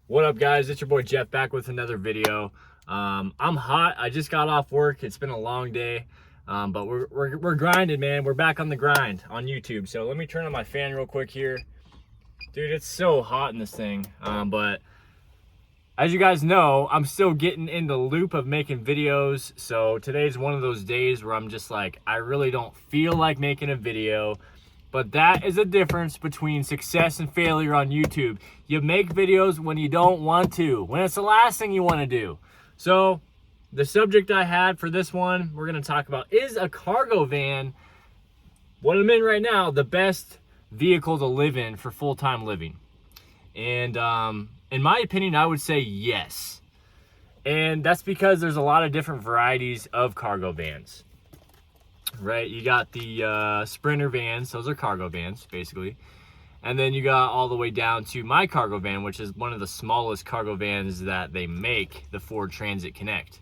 What up, guys? It's your boy Jeff back with another video. I'm hot. I just got off work. It's been a long day, but we're grinding, man. We're back on the grind on YouTube. So let me turn on my fan real quick here, dude. It's so hot in this thing. But as you guys know, I'm still getting in the loop of making videos. So today's one of those days where I'm just like, I really don't feel like making a video. But that is a difference between success and failure on YouTube. You make videos when you don't want to, when it's the last thing you want to do. So the subject I had for this one, we're going to talk about, is a cargo van, what I'm in right now, the best vehicle to live in for full-time living? And in my opinion, I would say yes. And that's because there's a lot of different varieties of cargo vans. Right, you got the Sprinter vans, those are cargo vans basically, and then you got all the way down to my cargo van, which is one of the smallest cargo vans that they make, the Ford Transit Connect.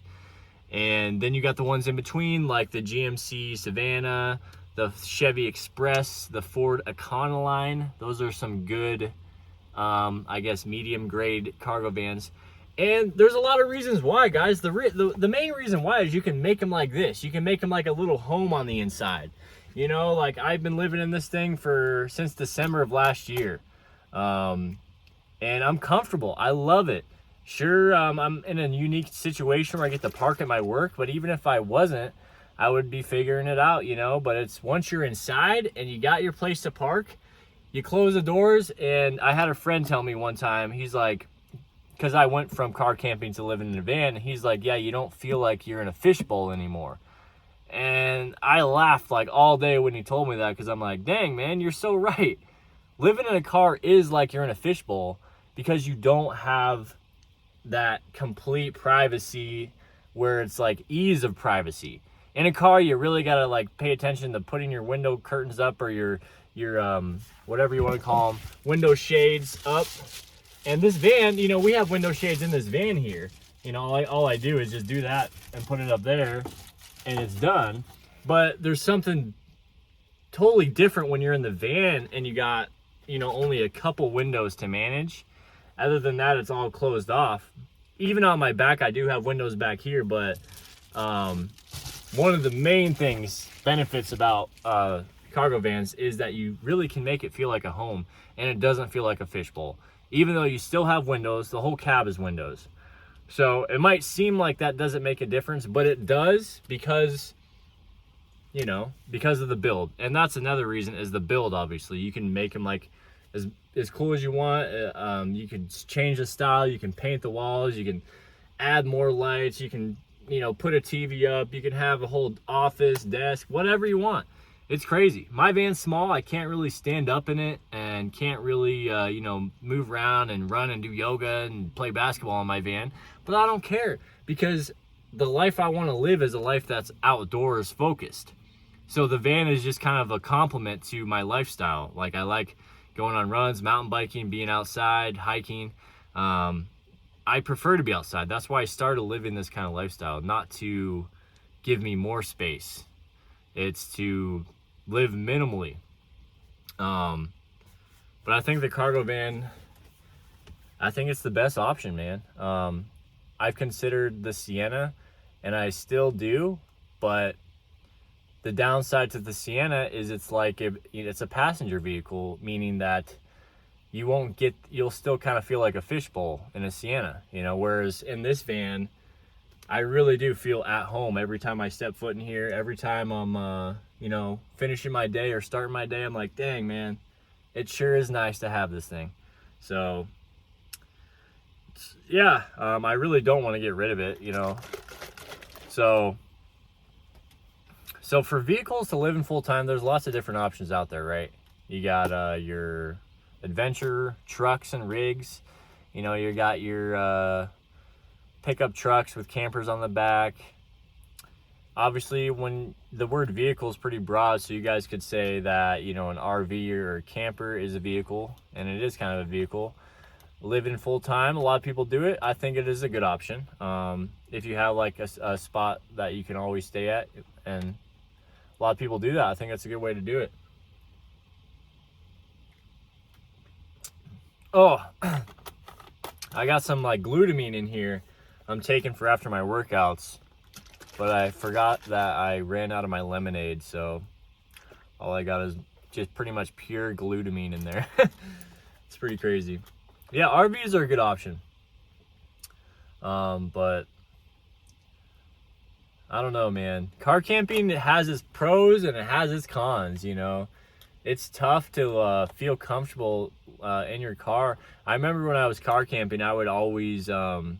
And then you got the ones in between, like the GMC Savannah, the Chevy Express, the Ford Econoline. Those are some good, I guess, medium grade cargo vans. And there's a lot of reasons why, guys. The main reason why is you can make them like this. You can make them like a little home on the inside. You know, like I've been living in this thing since December of last year. And I'm comfortable. I love it. Sure, I'm in a unique situation where I get to park at my work, but even if I wasn't, I would be figuring it out, you know. But it's once you're inside and you got your place to park, you close the doors. And I had a friend tell me one time, he's like, because I went from car camping to living in a van, and he's like, yeah, you don't feel like you're in a fishbowl anymore. And I laughed like all day when he told me that, because I'm like, dang, man, you're so right. Living in a car is like you're in a fishbowl, because you don't have that complete privacy where it's like ease of privacy. In a car, you really got to like pay attention to putting your window curtains up, or your whatever you want to call them, window shades up. And this van, you know, we have window shades in this van here. You know, all I do is just do that and put it up there, and it's done. But there's something totally different when you're in the van and you got, you know, only a couple windows to manage. Other than that, it's all closed off. Even on my back, I do have windows back here, but one of the main benefits about cargo vans is that you really can make it feel like a home, and it doesn't feel like a fishbowl. Even though you still have windows, the whole cab is windows. So it might seem like that doesn't make a difference, but it does, because, you know, because of the build. And that's another reason, is the build. Obviously, you can make them like as cool as you want. You can change the style, you can paint the walls, you can add more lights, you can, you know, put a TV up, you can have a whole office, desk, whatever you want. It's crazy. My van's small. I can't really stand up in it, and can't really, you know, move around and run and do yoga and play basketball in my van. But I don't care, because the life I want to live is a life that's outdoors focused. So the van is just kind of a complement to my lifestyle. Like, I like going on runs, mountain biking, being outside, hiking. I prefer to be outside. That's why I started living this kind of lifestyle, not to give me more space. It's to live minimally. But I think the cargo van, I think it's the best option, man. I've considered the Sienna, and I still do, but the downside to the Sienna is it's like it's a passenger vehicle, meaning that you'll still kind of feel like a fishbowl in a Sienna, you know, whereas in this van, I really do feel at home every time I step foot in here. Every time I'm, you know, finishing my day or starting my day, I'm like, dang, man, it sure is nice to have this thing. So, yeah, I really don't want to get rid of it, you know. So for vehicles to live in full time, there's lots of different options out there, right? You got your adventure trucks and rigs. You know, you got your pickup trucks with campers on the back. Obviously, when the word vehicle is pretty broad, so you guys could say that, you know, an RV or a camper is a vehicle, and it is kind of a vehicle. Living full time, a lot of people do it. I think it is a good option. If you have like a spot that you can always stay at, and a lot of people do that, I think that's a good way to do it. Oh, I got some like glutamine in here I'm taking for after my workouts, but I forgot that I ran out of my lemonade, so all I got is just pretty much pure glutamine in there. It's pretty crazy. Yeah, RVs are a good option. But I don't know, man. Car camping, it has its pros and it has its cons, you know. It's tough to feel comfortable in your car. I remember when I was car camping, I would always, the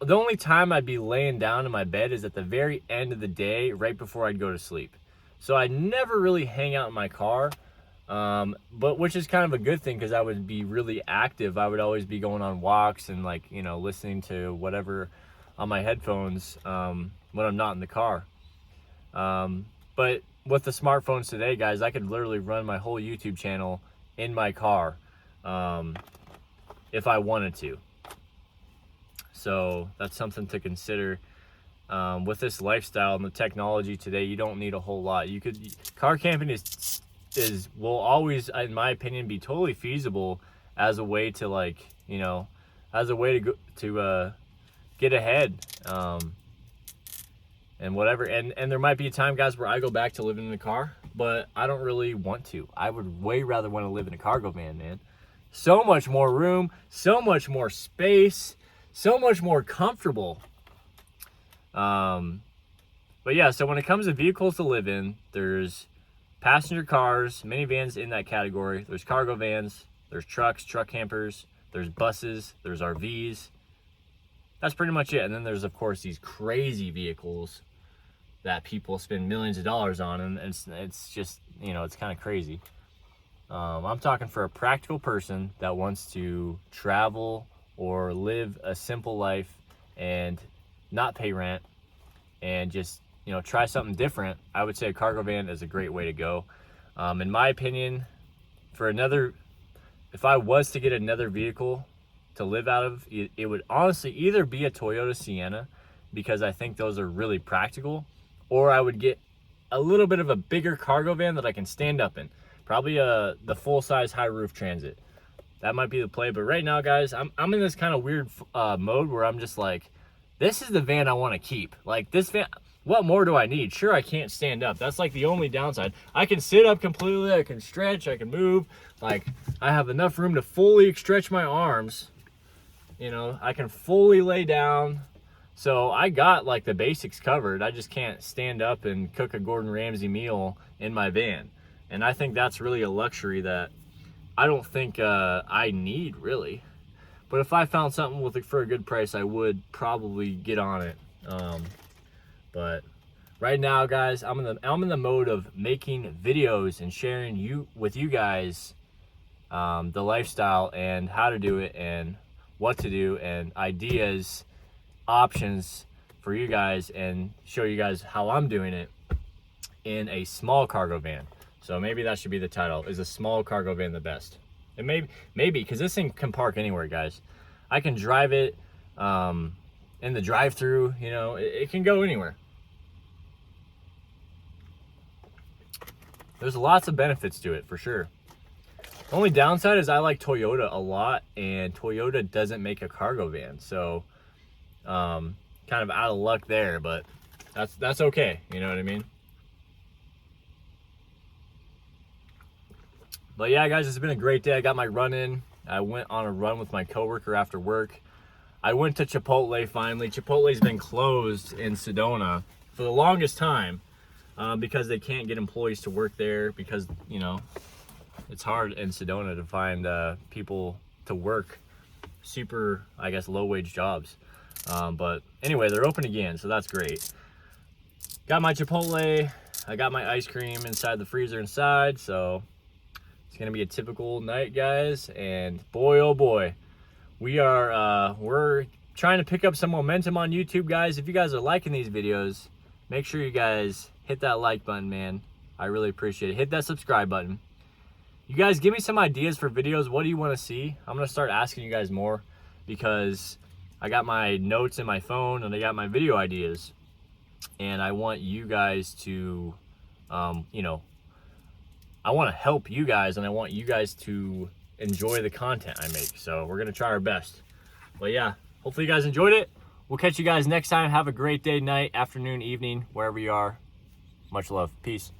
only time I'd be laying down in my bed is at the very end of the day, right before I'd go to sleep. So I never really hang out in my car, but which is kind of a good thing because I would be really active. I would always be going on walks and like, you know, listening to whatever on my headphones when I'm not in the car. But with the smartphones today, guys, I could literally run my whole YouTube channel in my car if I wanted to. So that's something to consider. With this lifestyle and the technology today, you don't need a whole lot. You could, car camping will always, in my opinion, be totally feasible as a way to, like, you know, as a way to get ahead. And whatever, and there might be a time, guys, where I go back to living in a car, but I don't really want to. I would way rather want to live in a cargo van, man. So much more room, so much more space, so much more comfortable. But yeah, so when it comes to vehicles to live in, there's passenger cars, minivans in that category. There's cargo vans, there's trucks, truck campers, there's buses, there's RVs. That's pretty much it. And then there's, of course, these crazy vehicles that people spend millions of dollars on, and it's just, you know, it's kind of crazy. I'm talking for a practical person that wants to travel or live a simple life and not pay rent and just, you know, try something different. I would say a cargo van is a great way to go. In my opinion, if I was to get another vehicle to live out of, it would honestly either be a Toyota Sienna, because I think those are really practical, or I would get a little bit of a bigger cargo van that I can stand up in. Probably the full-size high roof Transit. That might be the play. But right now, guys, I'm in this kind of weird mode where I'm just like, this is the van I want to keep. Like, this van, what more do I need? Sure, I can't stand up. That's like the only downside. I can sit up completely, I can stretch, I can move. Like, I have enough room to fully stretch my arms. You know, I can fully lay down. So I got like the basics covered. I just can't stand up and cook a Gordon Ramsay meal in my van. And I think that's really a luxury that I don't think I need, really. But if I found something for a good price, I would probably get on it. But right now, guys, I'm in the mode of making videos and sharing with you guys the lifestyle and how to do it and what to do and ideas, options for you guys, and show you guys how I'm doing it in a small cargo van. So maybe that should be the title. Is a small cargo van the best? And maybe because this thing can park anywhere, guys. I can drive it in the drive-through. You know, it can go anywhere. There's lots of benefits to it for sure. The only downside is I like Toyota a lot, and Toyota doesn't make a cargo van, so kind of out of luck there. But that's okay. You know what I mean? But yeah, guys, it's been a great day. I got my run in. I went on a run with my coworker after work. I went to Chipotle finally. Chipotle's been closed in Sedona for the longest time because they can't get employees to work there because, you know, it's hard in Sedona to find people to work super, I guess, low-wage jobs. But anyway, they're open again, so that's great. Got my Chipotle. I got my ice cream inside the freezer inside, so it's gonna be a typical night, guys. And boy, oh boy, we're trying to pick up some momentum on YouTube, guys. If you guys are liking these videos, make sure you guys hit that like button, man. I really appreciate it. Hit that subscribe button. You guys give me some ideas for videos. What do you want to see? I'm gonna start asking you guys more because I got my notes in my phone and I got my video ideas, and I want you guys to you know, I want to help you guys, and I want you guys to enjoy the content I make. So we're gonna try our best. But yeah, hopefully you guys enjoyed it. We'll catch you guys next time. Have a great day, night, afternoon, evening, wherever you are. Much love. Peace.